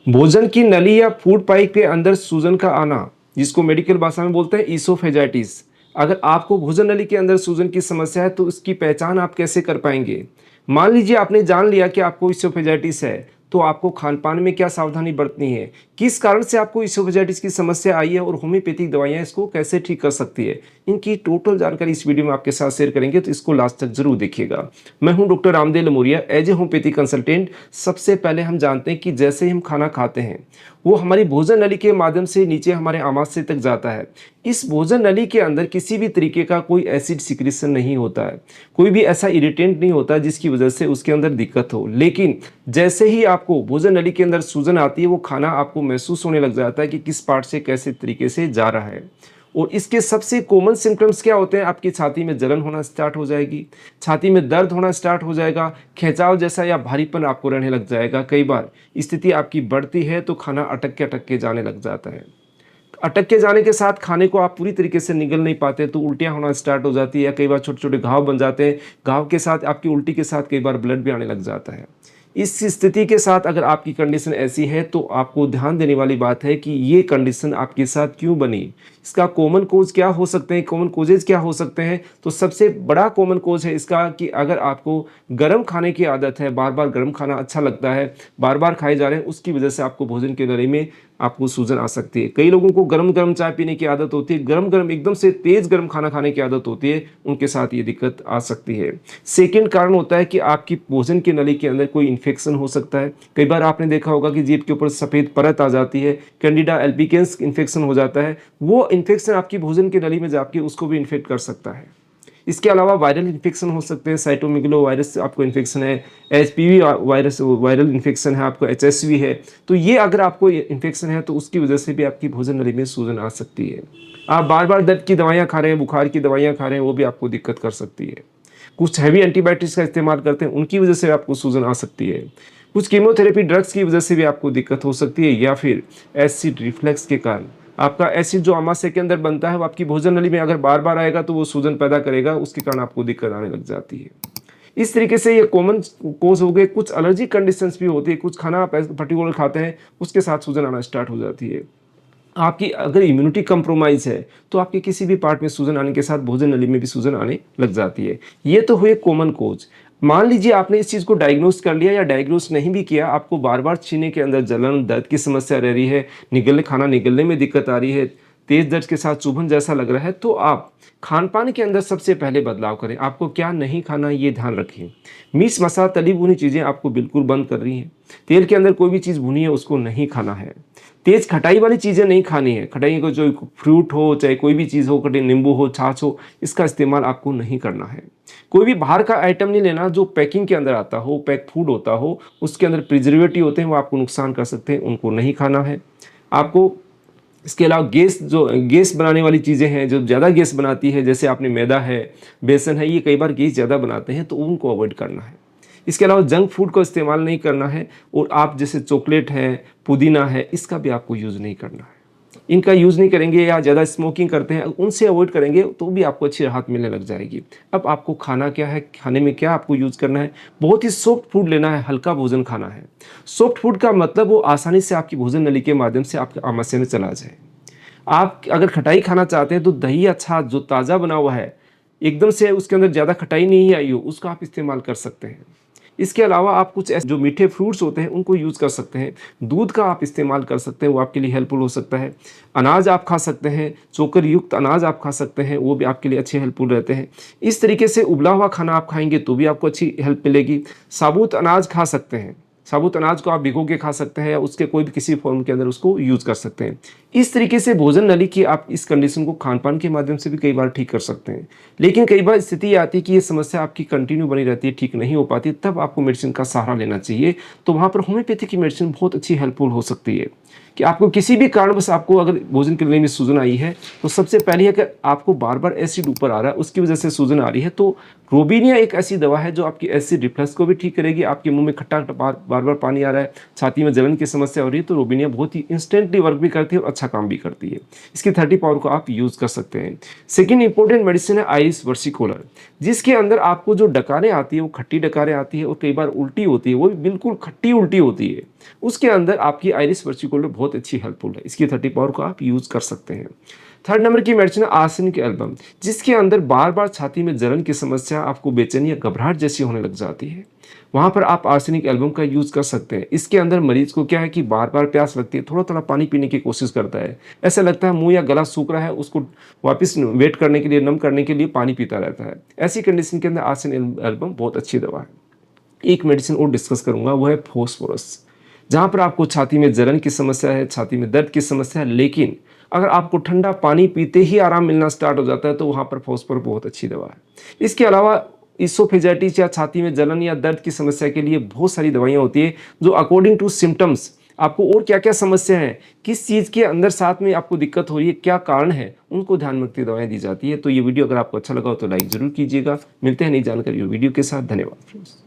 भोजन की नली या फूड पाइप के अंदर सूजन का आना, जिसको मेडिकल भाषा में बोलते हैं ईसोफेजाइटिस। अगर आपको भोजन नली के अंदर सूजन की समस्या है तो उसकी पहचान आप कैसे कर पाएंगे? मान लीजिए आपने जान लिया कि आपको ईसोफेजाइटिस है, तो आपको खान पान में क्या सावधानी बरतनी है, किस कारण से आपको ईसोफेजाइटिस की समस्या आई है और होम्योपैथिक दवाइयाँ इसको कैसे ठीक कर सकती है, इनकी टोटल जानकारी इस वीडियो में आपके साथ शेयर करेंगे, तो इसको लास्ट तक जरूर देखिएगा। मैं हूं doctor Ramdev Lamoria, as a homeopathy consultant. सबसे पहले हम जानते हैं कि जैसे ही हम खाना खाते हैं वो हमारी भोजन नली के माध्यम से नीचे हमारे आमाशय तक जाता है। इस भोजन नली के अंदर किसी भी तरीके का कोई एसिड सिक्रेशन नहीं होता है, कोई भी ऐसा इरिटेंट नहीं होता जिसकी वजह से उसके अंदर दिक्कत हो। लेकिन जैसे ही आपको भोजन नली के अंदर सूजन आती है, वो खाना आपको महसूस होने लग जाता है कि किस पार्ट से कैसे तरीके से जा रहा है। और इसके सबसे कॉमन सिम्टम्स क्या होते हैं? आपकी छाती में जलन होना स्टार्ट हो जाएगी, छाती में दर्द होना स्टार्ट हो जाएगा, खिंचाव जैसा या भारीपन आपको रहने लग जाएगा। कई बार स्थिति आपकी बढ़ती है तो खाना अटक के जाने लग जाता है। अटक के जाने के साथ खाने को आप पूरी तरीके से निगल नहीं पाते, तो उल्टियाँ होना स्टार्ट हो जाती है, या कई बार छोटे-छोटे घाव बन जाते हैं। घाव के साथ आपकी उल्टी के साथ कई बार ब्लड भी आने लग जाता है। इस स्थिति के साथ अगर आपकी कंडीशन ऐसी है तो आपको ध्यान देने वाली बात है कि ये कंडीशन आपके साथ क्यों बनी? इसका कॉमन कॉज़ क्या हो सकते हैं, कॉमन कॉजेज़ क्या हो सकते हैं? तो सबसे बड़ा कॉमन कॉज़ है इसका कि अगर आपको गरम खाने की आदत है, बार-बार गरम खाना अच्छा लगता है, बार-बार खाए जा रहे हैं, उसकी वजह से आपको भोजन की नली में आपको सूजन आ सकती है। कई लोगों को गरम-गरम चाय पीने की आदत होती है, गरम-गरम एकदम से तेज़ गरम खाना खाने की आदत होती है, उनके साथ ये दिक्कत आ सकती है। सेकंड कारण होता है कि आपकी भोजन की नली के अंदर कोई इन्फेक्शन हो सकता है। कई बार आपने देखा होगा कि जीभ के ऊपर सफ़ेद परत आ जाती है, कैंडिडा एल्बिकेंस इन्फेक्शन हो जाता है। वो इन्फेक्शन आपकी भोजन की नली में जाके उसको भी इन्फेक्ट कर सकता है। इसके अलावा वायरल इन्फेक्शन हो सकते हैं, साइटोमेगालो वायरस आपको इन्फेक्शन है, एचपीवी वायरस वायरल इन्फेक्शन है, आपको एचएसवी है। तो ये अगर आपको इन्फेक्शन है तो उसकी वजह से भी आपकी भोजन नली में सूजन आ सकती है। आप बार-बार दर्द की दवाइयाँ खा रहे हैं, बुखार की दवाइयाँ खा रहे हैं, वो भी आपको दिक्कत कर सकती है। कुछ हैवी एंटीबायोटिक्स का इस्तेमाल करते हैं, उनकी वजह से आपको सूजन आ सकती है। कुछ कीमोथेरेपी ड्रग्स की वजह से भी आपको दिक्कत हो सकती है, या फिर एसिड रिफ्लक्स के कारण आपका एसिड जो आमाशय के अंदर बनता है वो आपकी भोजन नली में अगर बार-बार आएगा तो वो सूजन पैदा करेगा, उसके कारण आपको दिक्कत आने लग जाती है। इस तरीके से ये कॉमन कॉज़ हो गए। कुछ एलर्जी कंडीशंस भी होती है, कुछ खाना आप पर्टिकुलर खाते हैं, उसके साथ सूजन आना स्टार्ट हो जाती है। आपकी अगर इम्यूनिटी कंप्रोमाइज़ है, तो आपके किसी भी पार्ट में सूजन आने के साथ भोजन नली में भी सूजन आने लग जाती है। ये तो हुए कॉमन कोज़। मान लीजिए आपने इस चीज़ को डायग्नोज़ कर लिया या डायग्नोज़ नहीं भी किया, आपको बार-बार सीने के अंदर जलन, दर्द की समस्या रह रही है, खाना निगलने में दिक्कत आ रही है, तेज़ दर्द के साथ चुभन जैसा लग रहा है, तो आप खान-पान के अंदर सबसे पहले बदलाव करें। आपको क्या नहीं खाना है, ये ध्यान रखें। मीठ, मसाला, तली-भुनी चीज़ें आपको बिल्कुल बंद कर रही हैं। तेल के अंदर कोई भी चीज़ भुनी है, उसको नहीं खाना है। तेज़ खटाई वाली चीज़ें नहीं खानी है। खटाई को जो फ्रूट हो, चाहे कोई भी चीज़ हो, कटे नींबू हो, छाछ हो, इसका इस्तेमाल आपको नहीं करना है। कोई भी बाहर का आइटम नहीं लेना जो पैकिंग के अंदर आता हो, पैक फूड होता हो, उसके अंदर प्रिजर्वेटिव होते हैं, वो आपको नुकसान कर सकते हैं, उनको नहीं खाना है। आपको इसके अलावा गैस बनाने वाली चीज़ें हैं, जो ज़्यादा गैस बनाती है, जैसे आपने मैदा है, बेसन है, ये कई बार गैस ज़्यादा बनाते हैं, तो उनको अवॉइड करना है। इसके अलावा जंक फूड का इस्तेमाल नहीं करना है, और आप जैसे चॉकलेट है, पुदीना है, इसका भी आपको यूज़ नहीं करना है। इनका यूज़ नहीं करेंगे या ज़्यादा स्मोकिंग करते हैं, उनसे अवॉइड करेंगे तो भी आपको अच्छी राहत मिलने लग जाएगी। अब आपको खाना क्या है, खाने में क्या आपको यूज़ करना है? बहुत ही सॉफ्ट फूड लेना है, हल्का भोजन खाना है। सॉफ्ट फूड का मतलब वो आसानी से आपकी भोजन नली के माध्यम से आपके आमाशय में चला जाए। आप अगर खटाई खाना चाहते हैं तो दही या छाछ जो ताज़ा बना हुआ है, एकदम से उसके अंदर ज़्यादा खटाई नहीं आई हो, उसका आप इस्तेमाल कर सकते हैं। इसके अलावा आप कुछ ऐसे जो मीठे फ्रूट्स होते हैं उनको यूज़ कर सकते हैं। दूध का आप इस्तेमाल कर सकते हैं, वो आपके लिए हेल्पफुल हो सकता है। अनाज आप खा सकते हैं, चोकर युक्त अनाज आप खा सकते हैं, वो भी आपके लिए अच्छे हेल्पफुल रहते हैं। इस तरीके से उबला हुआ खाना आप खाएँगे तो भी आपको अच्छी हेल्प मिलेगी। साबुत अनाज खा सकते हैं। साबुत अनाज को आप भिगो के खा सकते हैं, या उसके कोई भी किसी फॉर्म के अंदर उसको यूज़ कर सकते हैं। इस तरीके से भोजन नली की आप इस कंडीशन को खान-पान के माध्यम से भी कई बार ठीक कर सकते हैं। लेकिन कई बार स्थिति ये आती है कि ये समस्या आपकी कंटिन्यू बनी रहती है, ठीक नहीं हो पाती, तब आपको मेडिसिन का सहारा लेना चाहिए। तो वहाँ पर होम्योपैथी की मेडिसिन बहुत अच्छी हेल्पफुल हो सकती है। कि आपको किसी भी कारणवश आपको अगर भोजन की नली में सूजन आई है, तो सबसे पहले है कि आपको बार-बार एसिड ऊपर आ रहा है, उसकी वजह से सूजन आ रही है, तो रोबिनिया एक ऐसी दवा है जो आपकी एसिड रिफ्लक्स को भी ठीक करेगी। आपके मुँह में खट्टा बार-बार पानी आ रहा है, छाती में जलन की समस्या हो रही है, तो रोबिनिया बहुत ही इंस्टेंटली वर्क भी करती है और अच्छा अच्छा काम भी करती है। इसकी 30 पावर को आप यूज़ कर सकते हैं। सेकेंड इंपॉर्टेंट मेडिसिन है आइरिस versicolor, जिसके अंदर आपको जो डकारें आती है वो खट्टी डकारें आती है और कई बार उल्टी होती है, वो भी बिल्कुल खट्टी उल्टी होती है। उसके अंदर आपकी आइरिस versicolor बहुत अच्छी हेल्पफुल है। इसकी 30 पावर को आप यूज़ कर सकते हैं। थर्ड नंबर की मेडिसिन है आर्सेनिक एल्बम, जिसके अंदर बार बार छाती में जलन की समस्या, आपको बेचैनी या घबराहट जैसी होने लग जाती है, वहाँ पर आप आर्सेनिक एल्बम का यूज़ कर सकते हैं। इसके अंदर मरीज को क्या है कि बार बार प्यास लगती है, थोड़ा थोड़ा पानी पीने की कोशिश करता है, ऐसा लगता है मुंह या गला सूख रहा है, उसको वापस वेट करने के लिए, नम करने के लिए पानी पीता रहता है। ऐसी कंडीशन के अंदर आर्सेनिक एल्बम बहुत अच्छी दवा है। एक मेडिसिन और डिस्कस करूंगा, वो है फॉस्फोरस। जहाँ पर आपको छाती में जलन की समस्या है, छाती में दर्द की समस्या है, लेकिन अगर आपको ठंडा पानी पीते ही आराम मिलना स्टार्ट हो जाता है, तो वहाँ पर फॉस्फोरस बहुत अच्छी दवा है। इसके अलावा इसोफेजाइटिस या छाती में जलन या दर्द की समस्या के लिए बहुत सारी दवाइयाँ होती है, जो अकॉर्डिंग टू सिम्टम्स आपको और क्या क्या समस्या है, किस चीज़ के अंदर साथ में आपको दिक्कत हो रही है, क्या कारण है, उनको ध्यान में रखते दवाएं दी जाती है। तो ये वीडियो अगर आपको अच्छा लगा हो तो लाइक ज़रूर कीजिएगा। मिलते हैं नई जानकारी वीडियो के साथ। धन्यवाद फ्रेंड्स।